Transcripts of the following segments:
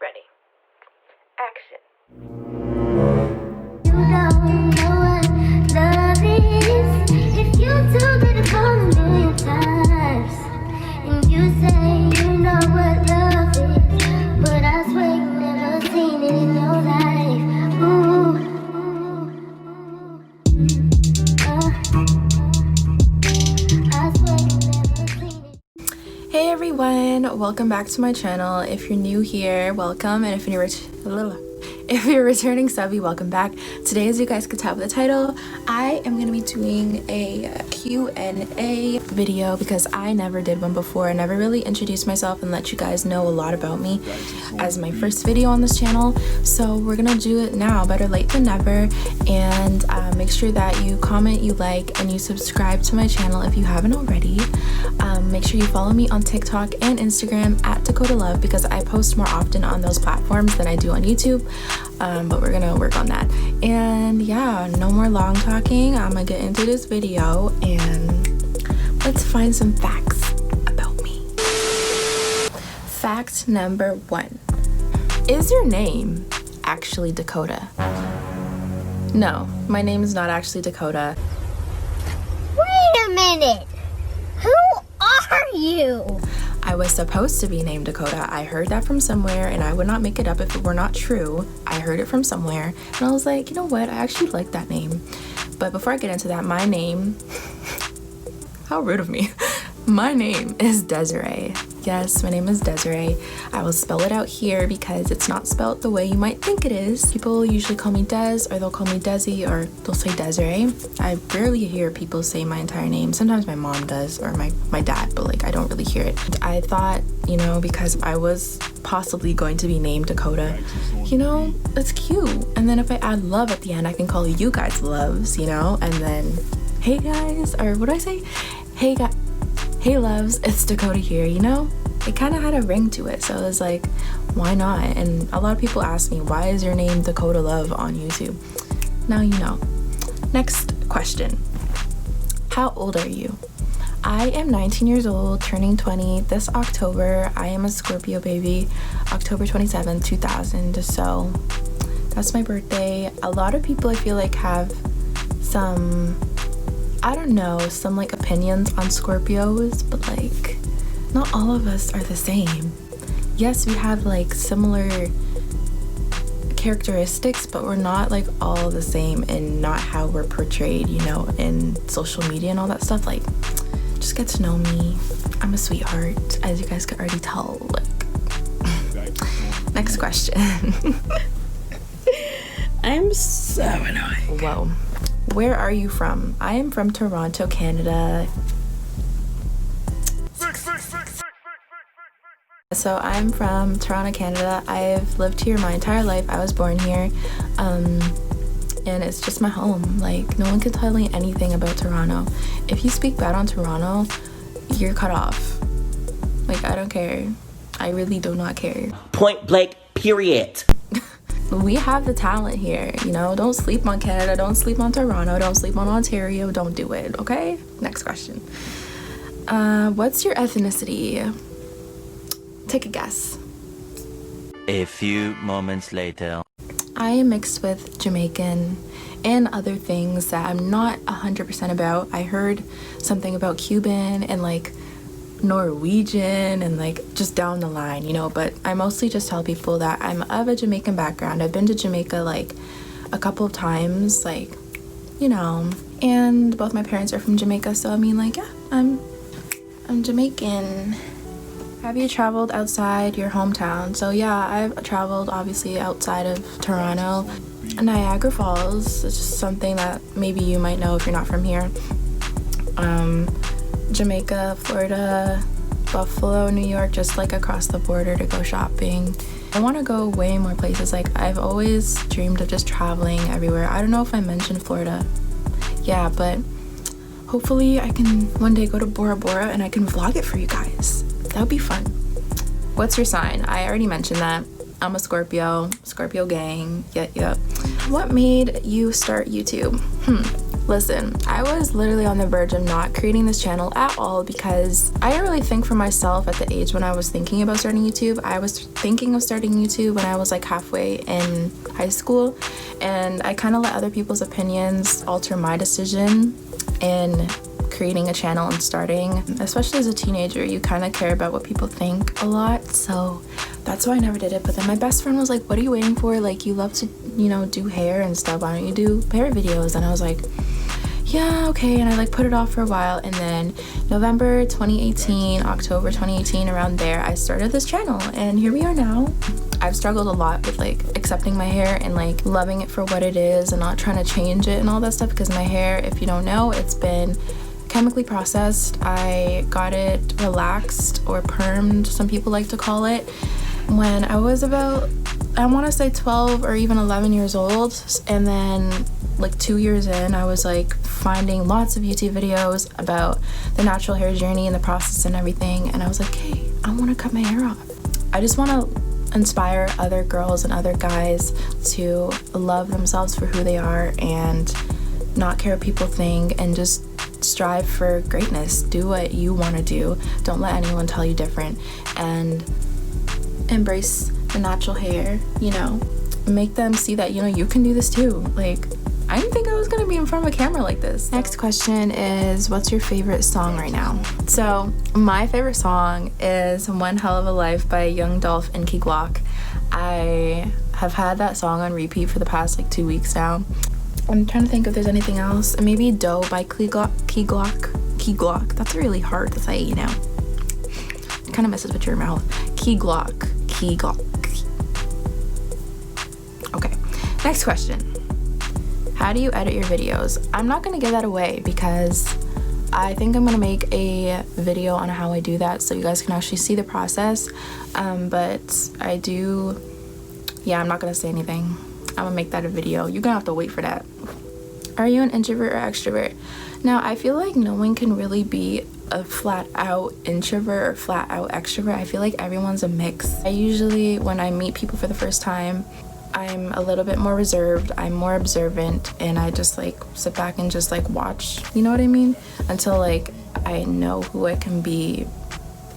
Ready. Action. You don't know what love is if you told me to call a million times. And you say you know what love is, but I swear you never seen it in your life. Ooh. I swear you never seen it. Hey everyone, welcome back to my channel. If you're new here, welcome, and if you're returning subby, welcome back. Today, as you guys could tell by the title, I am going to be doing a Q&A video because I never did one before. I never really introduced myself and let you guys know a lot about me as my first video on this channel. So we're going to do it now, better late than never. And make sure that you comment, you like, and you subscribe to my channel if you haven't already. Make sure you follow me on TikTok and Instagram at Dakota Love because I post more often on those platforms than I do on YouTube. But we're gonna work on that. And yeah, no more long talking. I'm gonna get into this video and let's find some facts about me. Fact number 1. Is your name actually Dakota? No, my name is not actually Dakota. Wait a minute. Who are you? I was supposed to be named Dakota. I heard that from somewhere and I would not make it up if it were not true. I heard it from somewhere and I was like, you know what? I actually like that name. But before I get into that, my name, how rude of me. My name is Desiree. Yes, my name is Desiree. I will spell it out here because it's not spelled the way you might think it is. People usually call me Des, or they'll call me Desi, or they'll say Desiree. I rarely hear people say my entire name. Sometimes my mom does, or my dad, but like I don't really hear it. I thought, you know, because I was possibly going to be named Dakota, you know, it's cute. And then if I add love at the end, I can call you guys Loves, you know, and then, hey guys, or what do I say? Hey guys. Hey loves, it's Dakota here, you know? It kind of had a ring to it, so I was like, why not? And a lot of people ask me, why is your name Dakota Love on YouTube? Now you know. Next question. How old are you? I am 19 years old, turning 20 this October. I am a Scorpio baby, October 27, 2000, so that's my birthday. A lot of people I feel like have some, I don't know, some like opinions on Scorpios, but like not all of us are the same. Yes, we have like similar characteristics, but we're not like all the same and not how we're portrayed, you know, in social media and all that stuff. Like, just get to know me. I'm a sweetheart, as you guys can already tell. Like, next question. I'm so annoying. Whoa. Where are you from? I am from Toronto, Canada. So I'm from Toronto, Canada. I've lived here my entire life. I was born here. And it's just my home. Like, no one can tell me anything about Toronto. If you speak bad on Toronto, you're cut off. Like, I don't care. I really do not care. Point blank, period. We have the talent here, you know? Don't sleep on Canada, don't sleep on Toronto, don't sleep on Ontario, don't do it, okay? Next question. What's your ethnicity? Take a guess. A few moments later. I am mixed with Jamaican and other things that I'm not 100% about. I heard something about Cuban and like Norwegian and like just down the line, you know, but I mostly just tell people that I'm of a Jamaican background. I've been to Jamaica like a couple of times, like, you know, and both my parents are from Jamaica, so I mean, like, yeah, I'm Jamaican. Have you traveled outside your hometown? So yeah, I've traveled obviously outside of Toronto. Niagara Falls is just something that maybe you might know if you're not from here. Jamaica, Florida, Buffalo, New York, just like across the border to go shopping. I want to go way more places. Like, I've always dreamed of just traveling everywhere. I don't know if I mentioned Florida. Yeah, but hopefully I can one day go to Bora Bora and I can vlog it for you guys. That would be fun. What's your sign? I already mentioned that. I'm a Scorpio gang. Yeah. What made you start YouTube? Listen, I was literally on the verge of not creating this channel at all because I didn't really think for myself at the age when I was thinking about starting YouTube. I was thinking of starting YouTube when I was like halfway in high school, and I kind of let other people's opinions alter my decision in creating a channel and starting. Especially as a teenager, you kind of care about what people think a lot, so that's why I never did it. But then my best friend was like, what are you waiting for? Like, you love to, you know, do hair and stuff, why don't you do hair videos? And I was like, yeah, okay. And I like put it off for a while, and then November 2018, October 2018, around there, I started this channel, and here we are now. I've struggled a lot with like accepting my hair and like loving it for what it is and not trying to change it and all that stuff, because my hair, if you don't know, it's been chemically processed. I got it relaxed or permed, some people like to call it, when I was about, I want to say 12 or even 11 years old. And then like 2 years in, I was like finding lots of YouTube videos about the natural hair journey and the process and everything, and I was like, hey, I want to cut my hair off. I just want to inspire other girls and other guys to love themselves for who they are and not care what people think, and just strive for greatness. Do what you want to do. Don't let anyone tell you different, and embrace the natural hair, you know, make them see that, you know, you can do this too. Like, I didn't think I was gonna be in front of a camera like this. Next question is, what's your favorite song right now? So my favorite song is One Hell of a Life by Young Dolph and Key Glock. I have had that song on repeat for the past like 2 weeks now. I'm trying to think if there's anything else. Maybe Doe by Key Glock. That's really hard to say, you know. It kind of messes with your mouth. Key Glock. Okay, next question. How do you edit your videos? I'm not gonna give that away because I think I'm gonna make a video on how I do that so you guys can actually see the process. But I do, yeah, I'm not gonna say anything. I'm gonna make that a video. You're gonna have to wait for that. Are you an introvert or extrovert? Now, I feel like no one can really be a flat out introvert or flat out extrovert. I feel like everyone's a mix. I usually, when I meet people for the first time, I'm a little bit more reserved, I'm more observant, and I just like sit back and just like watch, you know what I mean? Until like I know who I can be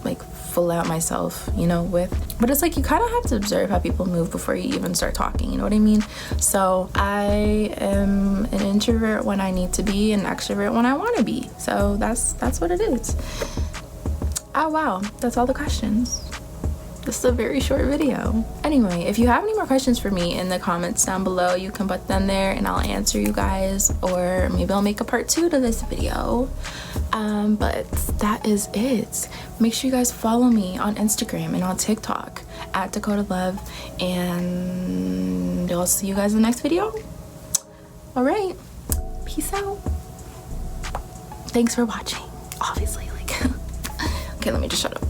like full out myself, you know, with. But it's like you kind of have to observe how people move before you even start talking, you know what I mean? So I am an introvert when I need to be, an extrovert when I want to be. So that's what it is. Oh wow, that's all the questions. This is a very short video. Anyway, if you have any more questions for me in the comments down below, you can put them there and I'll answer you guys, or maybe I'll make a part 2 to this video. But that is it. Make sure you guys follow me on Instagram and on TikTok at Dakota Love, and I'll see you guys in the next video. All right, peace out. Thanks for watching, obviously, like, okay, let me just shut up.